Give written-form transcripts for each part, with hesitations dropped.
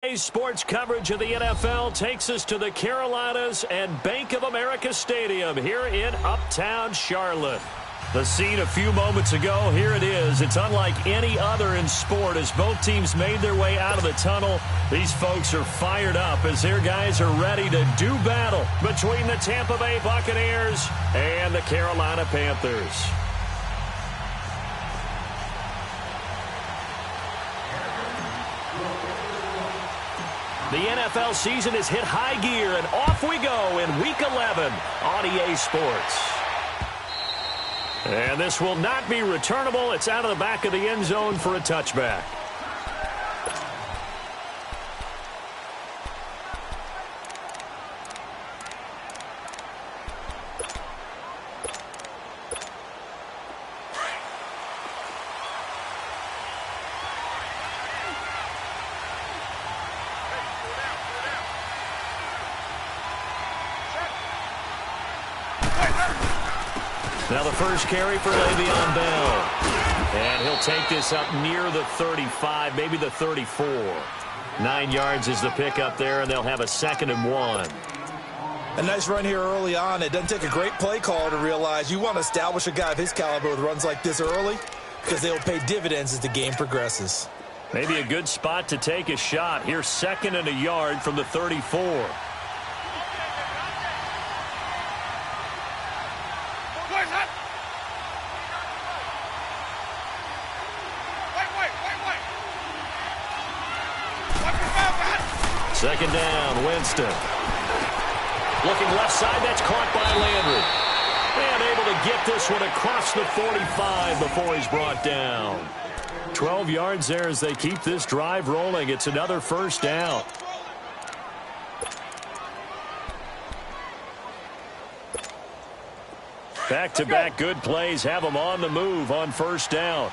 Today's sports coverage of the NFL takes us to the Carolinas and Bank of America Stadium here in Uptown Charlotte. The scene a few moments ago, here it is. It's unlike any other in sport as both teams made their way out of the tunnel. These folks are fired up as their guys are ready to do battle between the Tampa Bay Buccaneers and the Carolina Panthers. The NFL season has hit high gear, and off we go in Week 11 on EA Sports. And this will not be returnable. It's out of the back of the end zone for a touchback. Now the first carry for Le'Veon Bell. And he'll take this up near the 35, maybe the 34. 9 yards is the pickup there, and they'll have a 2nd and 1. A nice run here early on. It doesn't take a great play caller to realize you want to establish a guy of his caliber with runs like this early because they'll pay dividends as the game progresses. Maybe a good spot to take a shot. Here's 2nd and a yard from the 34. Second down, Winston. Looking left side, that's caught by Landry. And able to get this one across the 45 before he's brought down. 12 yards there as they keep this drive rolling. It's another first down. Back-to-back good plays have them on the move on first down.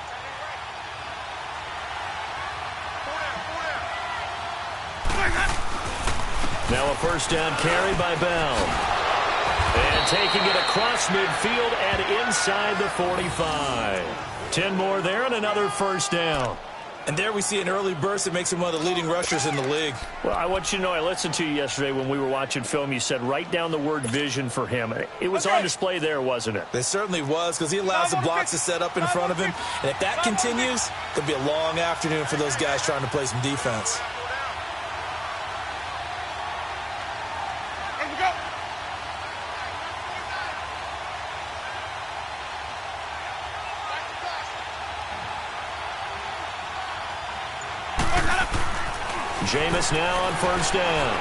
Now a first down carry by Bell. And taking it across midfield and inside the 45. 10 more there and another first down. And there we see an early burst that makes him one of the leading rushers in the league. Well, I want you to know, I listened to you yesterday when we were watching film. You said write down the word vision for him. It was on display there, wasn't it? It certainly was because he allows the blocks to set up in front of him. And if that continues, it'll be a long afternoon for those guys trying to play some defense. Jameis now on first down.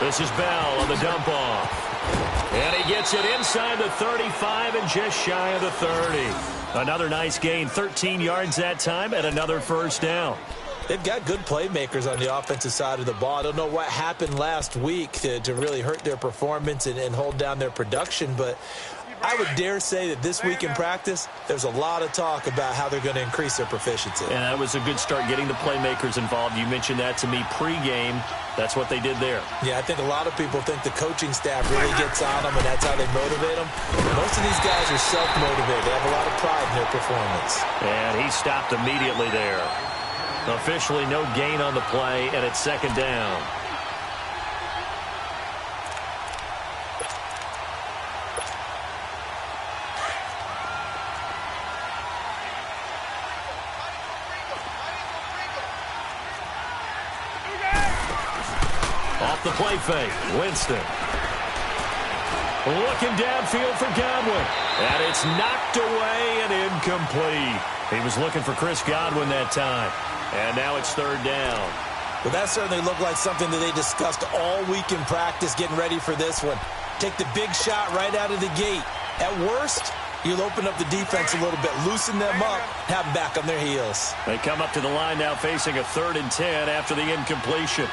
This is Bell on the dump off. And he gets it inside the 35 and just shy of the 30. Another nice gain, 13 yards that time, and another first down. They've got good playmakers on the offensive side of the ball. I don't know what happened last week to really hurt their performance and hold down their production, but I would dare say that this week in practice, there's a lot of talk about how they're going to increase their proficiency. And that was a good start getting the playmakers involved. You mentioned that to me pregame. That's what they did there. Yeah, I think a lot of people think the coaching staff really gets on them, and that's how they motivate them. Most of these guys are self-motivated. They have a lot of pride in their performance. And he stopped immediately there. Officially no gain on the play, and it's second down. Off the play fake, Winston. Looking downfield for Godwin. And it's knocked away and incomplete. He was looking for Chris Godwin that time. And now it's third down. Well, that certainly looked like something that they discussed all week in practice, getting ready for this one. Take the big shot right out of the gate. At worst, you'll open up the defense a little bit, loosen them up, have them back on their heels. They come up to the line now facing a 3rd and 10 after the incompletion.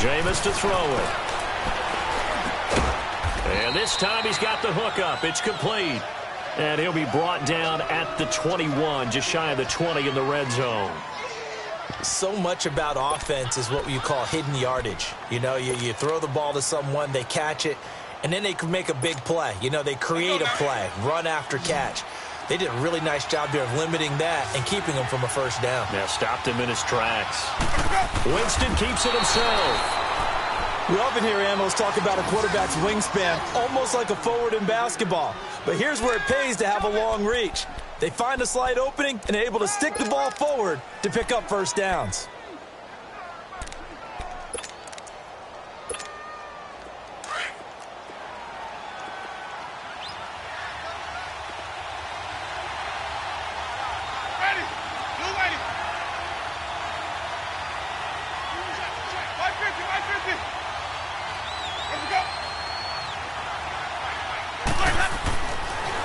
Jameis to throw it. And this time he's got the hook up. It's complete. And he'll be brought down at the 21, just shy of the 20 in the red zone. So much about offense is what you call hidden yardage. You know, you throw the ball to someone, they catch it, and then they can make a big play. You know, they create a play, run after catch. They did a really nice job there of limiting that and keeping him from a first down. Yeah, stopped him in his tracks. Winston keeps it himself. We often hear analysts talk about a quarterback's wingspan, almost like a forward in basketball. But here's where it pays to have a long reach. They find a slight opening and are able to stick the ball forward to pick up first downs.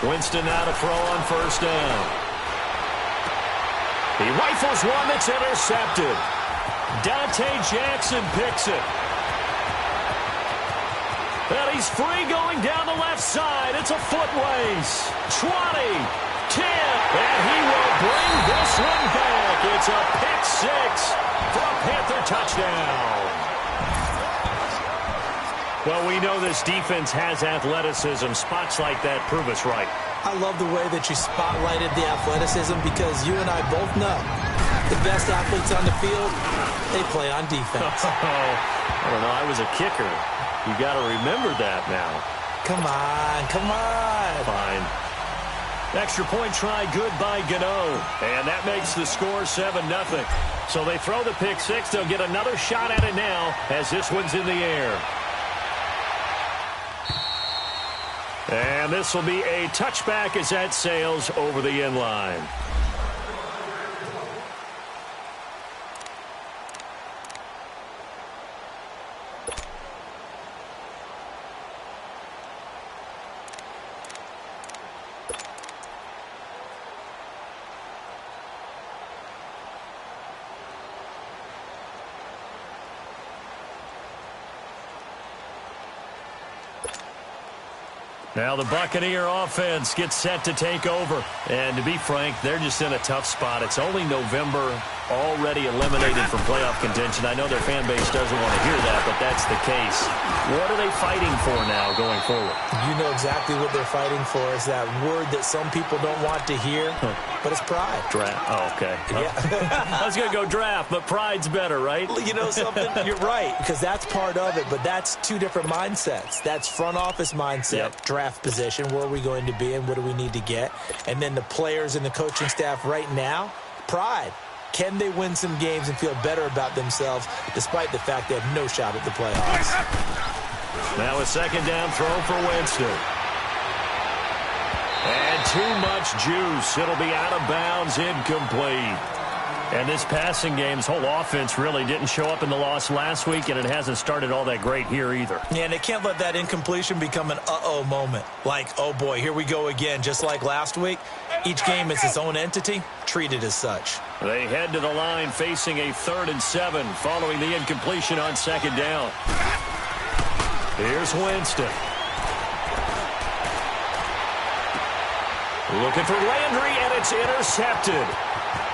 Winston now to throw on first down. He rifles one that's intercepted. Dante Jackson picks it. And he's free going down the left side. It's a foot race. 20, 10, and he will bring this one back. It's a pick six for a Panther touchdown. Well, we know this defense has athleticism. Spots like that prove us right. I love the way that you spotlighted the athleticism because you and I both know the best athletes on the field, they play on defense. I don't know. I was a kicker. You got to remember that now. Come on, come on. Fine. Extra point try good by Gano. And that makes the score 7-0. So they throw the pick six. They'll get another shot at it now as this one's in the air. And this will be a touchback as that sails over the end line. Now the Buccaneer offense gets set to take over. And to be frank, they're just in a tough spot. It's only November, already eliminated from playoff contention. I know their fan base doesn't want to hear that, but that's the case. What are they fighting for now going forward? You know exactly what they're fighting for is that word that some people don't want to hear, but it's pride. Draft. Oh, okay. Yeah. I was going to go draft, but pride's better, right? You know something? You're right, because that's part of it, but that's two different mindsets. That's front office mindset, draft position, where are we going to be and what do we need to get? And then the players and the coaching staff right now, pride. Can they win some games and feel better about themselves despite the fact they have no shot at the playoffs? Now a second down throw for Winston. And too much juice. It'll be out of bounds, incomplete. And this passing game's whole offense really didn't show up in the loss last week, and it hasn't started all that great here either. Yeah, and they can't let that incompletion become an uh-oh moment. Like, oh boy, here we go again, just like last week. Each game is its own entity, treated as such. They head to the line facing a 3rd and 7 following the incompletion on second down. Here's Winston. Looking for Landry, and it's intercepted.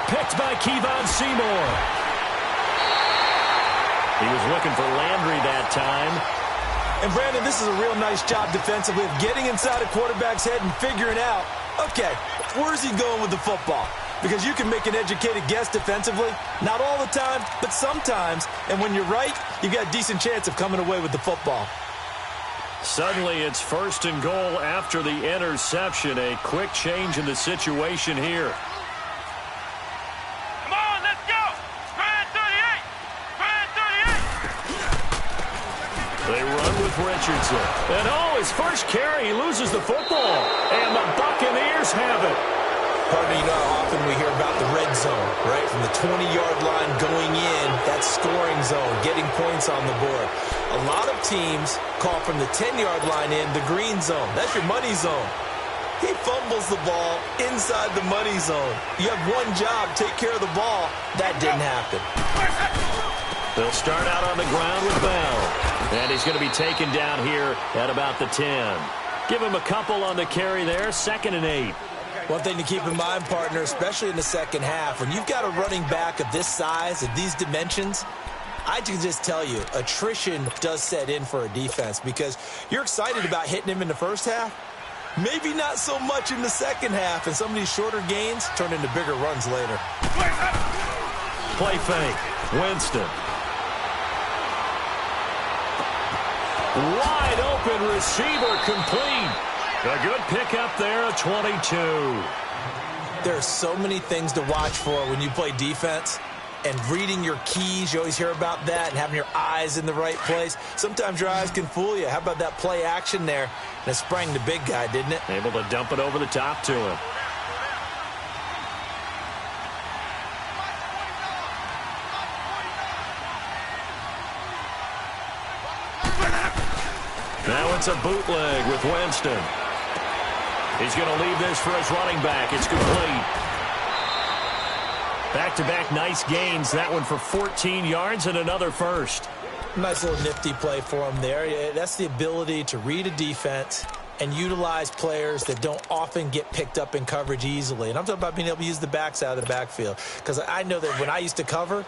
Picked by Kevon Seymour. He was looking for Landry that time. And, Brandon, this is a real nice job defensively of getting inside a quarterback's head and figuring out, okay, where's he going with the football? Because you can make an educated guess defensively. Not all the time, but sometimes. And when you're right, you've got a decent chance of coming away with the football. Suddenly, it's 1st and goal after the interception. A quick change in the situation here. Richardson. And his first carry, he loses the football. And the Buccaneers have it. Partner, you know how often we hear about the red zone, right? From the 20-yard line going in, that scoring zone, getting points on the board. A lot of teams call from the 10-yard line in the green zone. That's your money zone. He fumbles the ball inside the money zone. You have one job, take care of the ball. That didn't happen. They'll start out on the ground with Bell. And he's going to be taken down here at about the 10. Give him a couple on the carry there, 2nd and 8. One thing to keep in mind, partner, especially in the second half, when you've got a running back of this size, of these dimensions, I can just tell you, attrition does set in for a defense because you're excited about hitting him in the first half, Maybe not so much in the second half, and some of these shorter gains turn into bigger runs later. Play fake. Winston. Wide open receiver complete. A good pickup there, a 22. There are so many things to watch for when you play defense. And reading your keys, you always hear about that, and having your eyes in the right place. Sometimes your eyes can fool you. How about that play action there? And it sprang the big guy, didn't it? Able to dump it over the top to him. Now it's a bootleg with Winston. He's going to leave this for his running back. It's complete. Back-to-back nice gains. That one for 14 yards and another first. Nice little nifty play for him there. That's the ability to read a defense and utilize players that don't often get picked up in coverage easily. And I'm talking about being able to use the backs out of the backfield. Because I know that when I used to cover,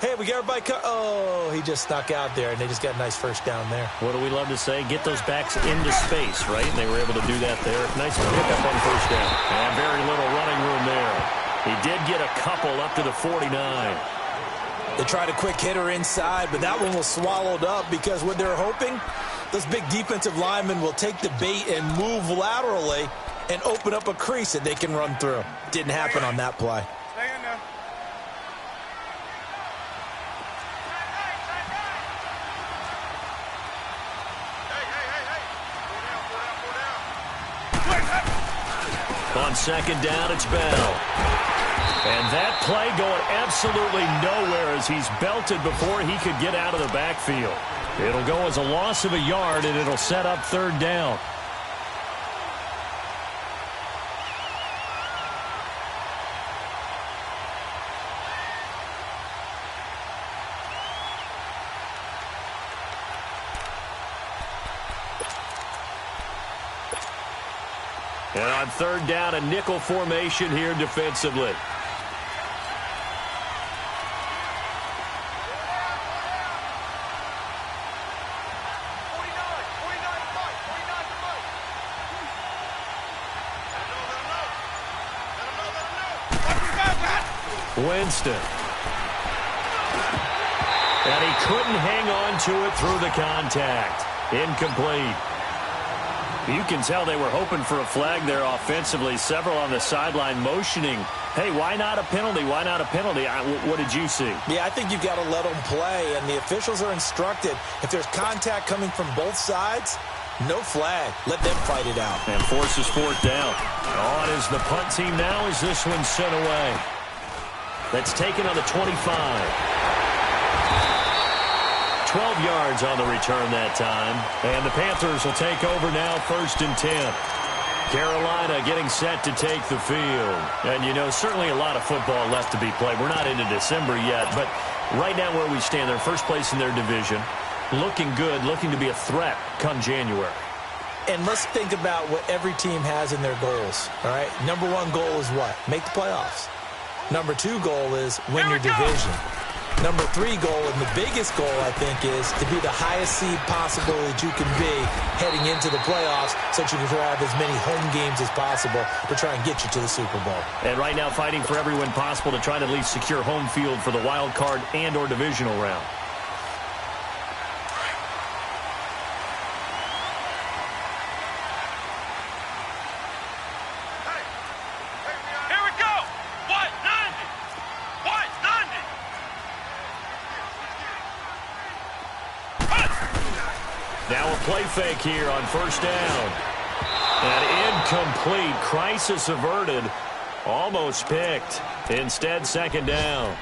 hey, we got everybody oh, he just snuck out there, and they just got a nice first down there. What do we love to say? Get those backs into space, right? And they were able to do that there. Nice pickup on first down. And very little running room there. He did get a couple up to the 49. They tried a quick hitter inside, but that one was swallowed up because what they're hoping, those big defensive linemen will take the bait and move laterally and open up a crease that they can run through. Didn't happen on that play. Stay in there. On second down, it's Bell. And that play going absolutely nowhere as he's belted before he could get out of the backfield. It'll go as a loss of a yard, and it'll set up third down. And on third down, a nickel formation here defensively. Winston. And he couldn't hang on to it through the contact. Incomplete. You can tell they were hoping for a flag there offensively. Several on the sideline motioning, hey, why not a penalty? Why not a penalty? What did you see? Yeah, I think you've got to let them play, and the officials are instructed. If there's contact coming from both sides, no flag. Let them fight it out. And forces fourth down. On is the punt team now as this one's sent away. That's taken on the 25. 12 yards on the return that time. And the Panthers will take over now, 1st and 10. Carolina getting set to take the field. And, you know, certainly a lot of football left to be played. We're not into December yet, but right now where we stand, they're first place in their division. Looking good, looking to be a threat come January. And let's think about what every team has in their goals, all right? Number one goal is what? Make the playoffs. Number two goal is win your division. Number three goal, and the biggest goal, I think, is to be the highest seed possible that you can be heading into the playoffs so that you can have as many home games as possible to try and get you to the Super Bowl. And right now fighting for every win possible to try to at least secure home field for the wild card and or divisional round. Now a play fake here on first down. And incomplete. Crisis averted. Almost picked. Instead, second down.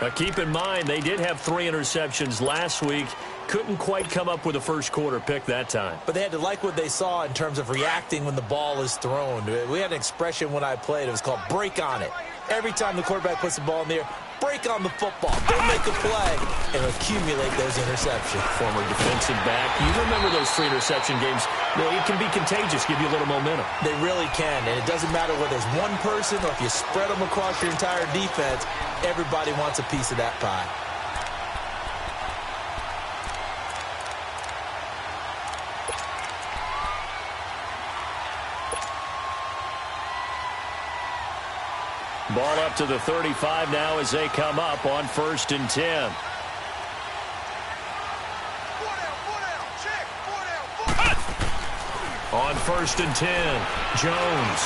Now keep in mind, they did have 3 interceptions last week. Couldn't quite come up with a first quarter pick that time. But they had to like what they saw in terms of reacting when the ball is thrown. We had an expression when I played. It was called break on it. Every time the quarterback puts the ball in the air, break on the football. Don't make a play and accumulate those interceptions. Former defensive back. You remember those 3 interception games. It can be contagious, give you a little momentum. They really can, and it doesn't matter whether it's one person or if you spread them across your entire defense. Everybody wants a piece of that pie. Ball up to the 35 now as they come up on 1st and 10. On 1st and 10, Jones.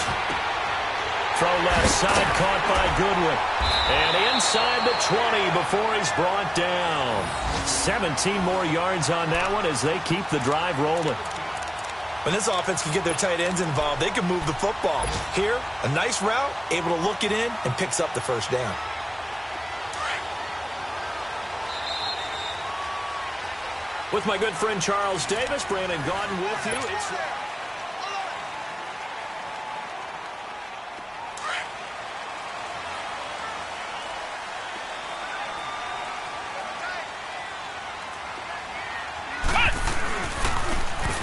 Throw left side, caught by Goodwin. And inside the 20 before he's brought down. 17 more yards on that one as they keep the drive rolling. When this offense can get their tight ends involved, they can move the football. Here, a nice route, able to look it in, and picks up the first down. With my good friend Charles Davis, Brandon Gaudin with you.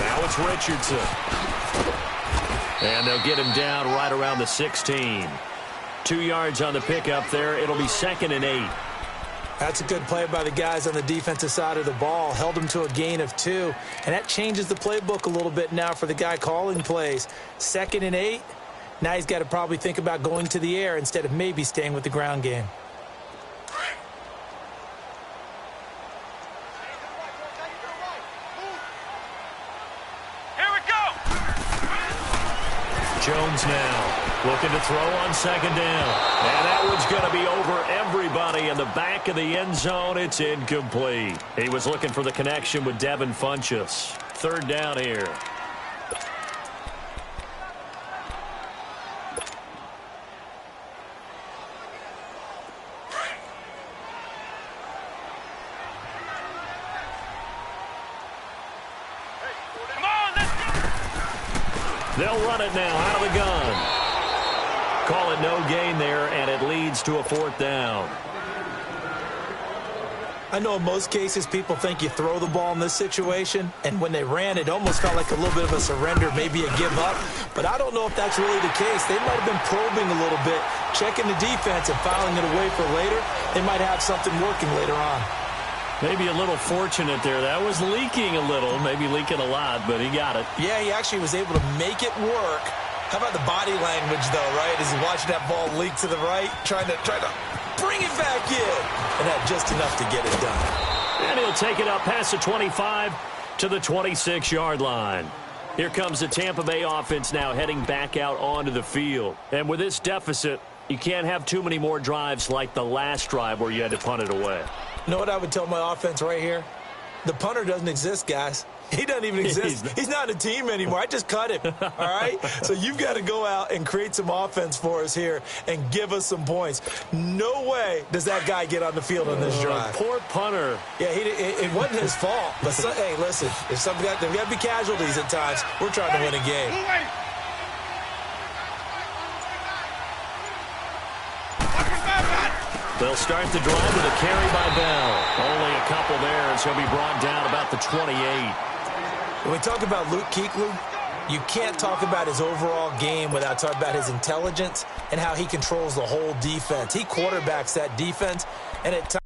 Now it's Richardson. And they'll get him down right around the 16. 2 yards on the pickup there. It'll be 2nd and 8. That's a good play by the guys on the defensive side of the ball. Held them to a gain of 2. And that changes the playbook a little bit now for the guy calling plays. 2nd and 8. Now he's got to probably think about going to the air instead of maybe staying with the ground game. Jones now looking to throw on 2nd down. And that one's going to be over everybody in the back of the end zone. It's incomplete. He was looking for the connection with Devin Funchess. 3rd down here. They'll run it now out of the gun. Call it no gain there, and it leads to a 4th down. I know in most cases people think you throw the ball in this situation, and when they ran, it almost felt like a little bit of a surrender, maybe a give up. But I don't know if that's really the case. They might have been probing a little bit, checking the defense and filing it away for later. They might have something working later on. Maybe a little fortunate there. That was leaking a little, maybe leaking a lot, but he got it. Yeah, he actually was able to make it work. How about the body language, though, right? As he's watching that ball leak to the right, trying to bring it back in. And had just enough to get it done. And he'll take it up past the 25 to the 26-yard line. Here comes the Tampa Bay offense now heading back out onto the field. And with this deficit, you can't have too many more drives like the last drive where you had to punt it away. You know what I would tell my offense right here? The punter doesn't exist, guys. He doesn't even exist. He's not a team anymore. I just cut him, all right? So you've got to go out and create some offense for us here and give us some points. No way does that guy get on the field on this drive. Poor punter. Yeah, it wasn't his fault. But, hey, listen, there's got to be casualties at times. We're trying to win a game. They'll start the drive with a carry by Bell. Only a couple there, and so he'll be brought down about the 28. When we talk about Luke Kuechly, you can't talk about his overall game without talking about his intelligence and how he controls the whole defense. He quarterbacks that defense, and at times